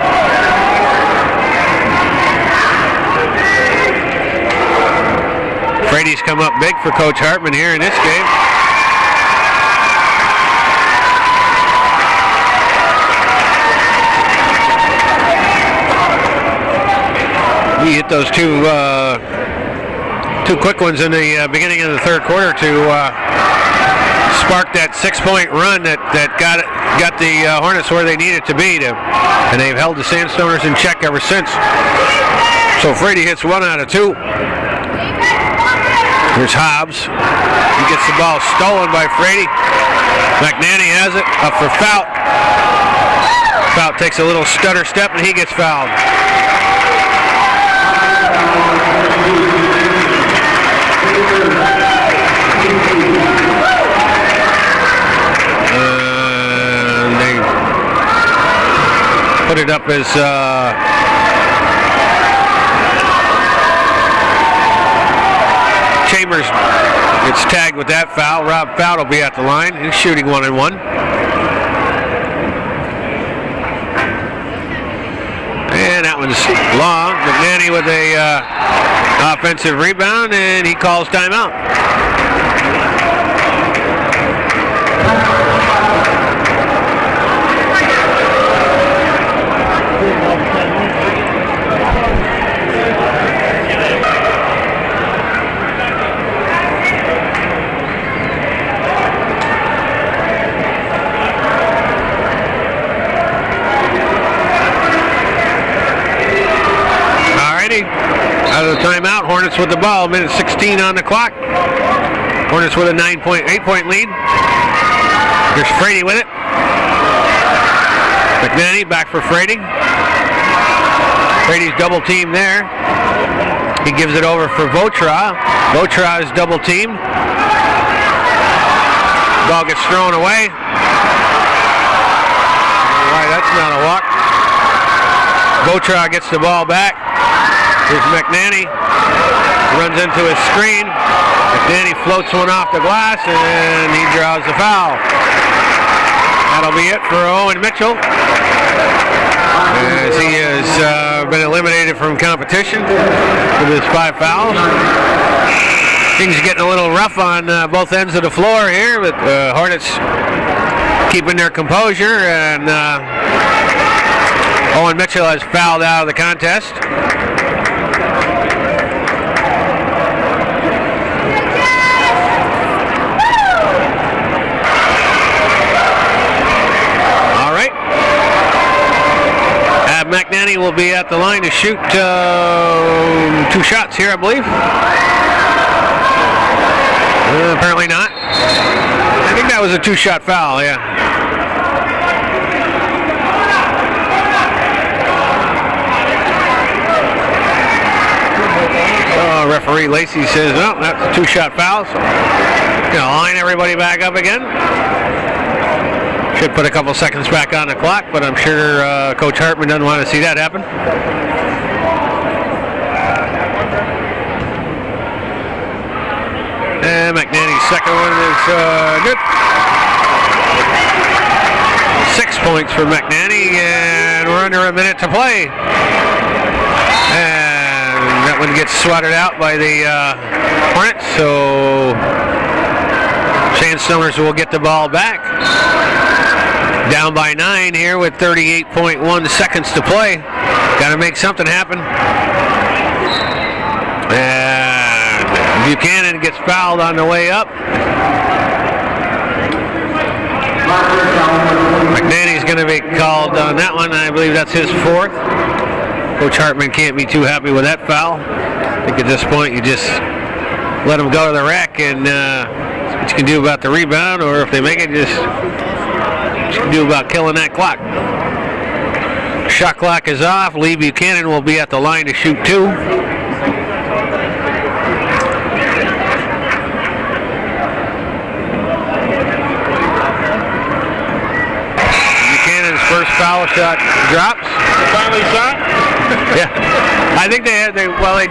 [SPEAKER 2] Frady's come up big for Coach Hartman here in this game. He hit those two quick ones in the beginning of the third quarter to spark that 6-point run that got the Hornets where they needed to be, and they've held the Sandstoners in check ever since. So Frady hits 1 out of 2. Here's Hobbs. He gets the ball stolen by Frady. McNanny has it, up for Fout. Fout takes a little stutter step and he gets fouled. They put it up as Chambers gets tagged with that foul. Rob Fout will be at the line. He's shooting 1-1. And that one's long. McNanny with a offensive rebound, and he calls timeout. Out of the timeout, Hornets with the ball, minute 16 on the clock. Hornets with a 8-point lead. Here's Frady with it. McNanny back for Frady. Frady's double teamed there. He gives it over for Votra. Votra is double teamed. Ball gets thrown away. Why, that's not a walk. Votra gets the ball back. Here's McNanny, runs into his screen. McNanny floats one off the glass, and he draws the foul. That'll be it for Owen Mitchell, as he has been eliminated from competition with his 5 fouls. Things are getting a little rough on both ends of the floor here, but Hornets keeping their composure, and Owen Mitchell has fouled out of the contest. McNanny will be at the line to shoot 2 shots here, I believe. Apparently not. I think that was a 2-shot foul, yeah. Referee Lacey says, no, that's a 2-shot foul. So, gonna line everybody back up again. Should put a couple seconds back on the clock, but I'm sure Coach Hartman doesn't want to see that happen. And McNanny's second one is good. 6 points for McNanny, and we're under a minute to play. And that one gets swatted out by the Hornets, so Sandstoners will get the ball back. Down by 9 here with 38.1 seconds to play. Got to make something happen. And Buchanan gets fouled on the way up. McNanny's going to be called on that one. I believe that's his 4th. Coach Hartman can't be too happy with that foul. I think at this point you just let him go to the rack, and see what you can do about the rebound, or if they make it, just what you can do about killing that clock. Shot clock is off. Lee Buchanan will be at the line to shoot 2. foul shot drops.
[SPEAKER 3] Finally shot?
[SPEAKER 2] Yeah. I think they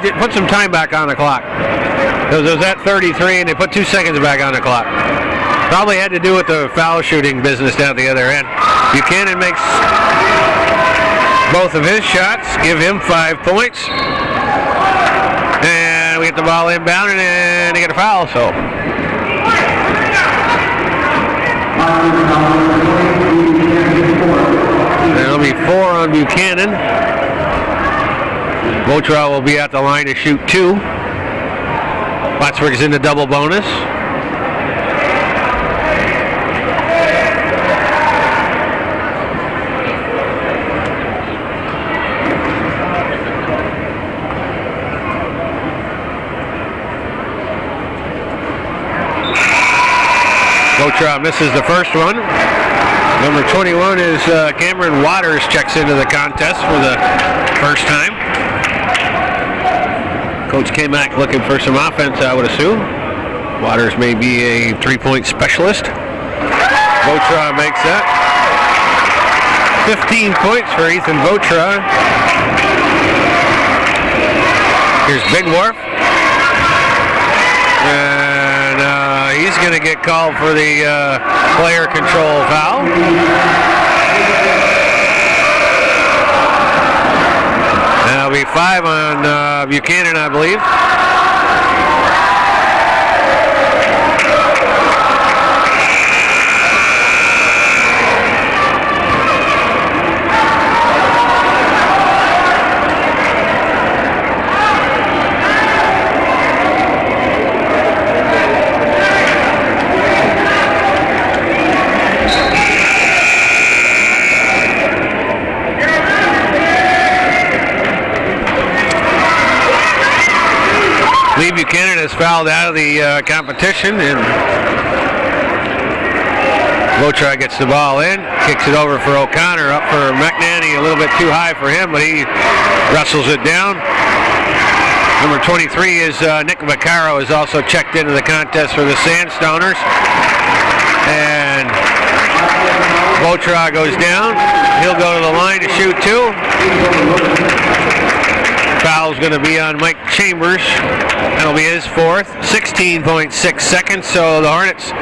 [SPEAKER 2] did put some time back on the clock. It was at 33 and they put 2 seconds back on the clock. Probably had to do with the foul shooting business down the other end. Buchanan makes both of his shots, give him 5 points. And we get the ball inbound and then they get a foul, so. There'll be 4 on Buchanan. Votra will be at the line to shoot 2. Plattsburgh is in the double bonus. Votra misses the first one. Number 21 is Cameron Waters, checks into the contest for the first time. Coach K-Mac looking for some offense, I would assume. Waters may be a 3-point specialist. Votra makes that. 15 points for Ethan Votra. Here's Big Wharf. And he's going to get called for the player control foul. That'll be 5 on Buchanan, I believe. Lee Buchanan has fouled out of the competition, and Votra gets the ball in, kicks it over for O'Connor, up for McNanny, a little bit too high for him, but he wrestles it down. Number 23 is Nick Vaccaro, is also checked into the contest for the Sandstoners. And Votra goes down. He'll go to the line to shoot 2. Foul's going to be on Mike Chambers. That'll be his 4th. 16.6 seconds, so the Hornets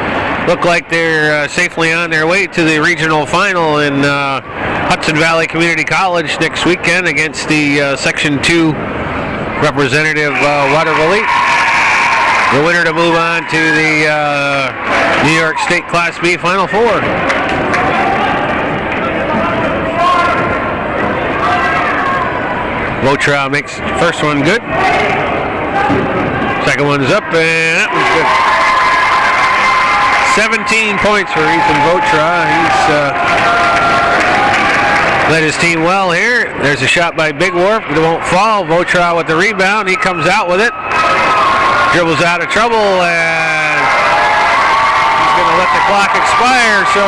[SPEAKER 2] look like they're safely on their way to the regional final in Hudson Valley Community College next weekend against the Section 2 representative Waterville Elite. The winner to move on to the New York State Class B Final Four. Votra makes first one good. Second one's up, and that one's good. 17 points for Ethan Votra. He's led his team well here. There's a shot by Big Wharf. It won't fall. Votra with the rebound. He comes out with it. Dribbles out of trouble, and he's going to let the clock expire. So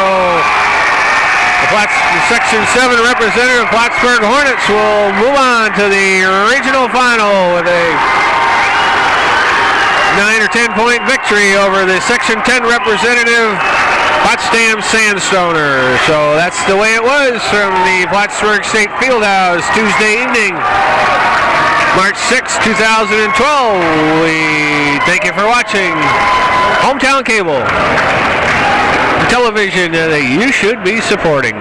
[SPEAKER 2] the Section 7 representative Plattsburgh Hornets will move on to the regional final with a 9 or 10 point victory over the Section 10 representative Potsdam Sandstoners. So that's the way it was from the Plattsburgh State Fieldhouse Tuesday evening, March 6, 2012. We thank you for watching Hometown Cable, the television that you should be supporting.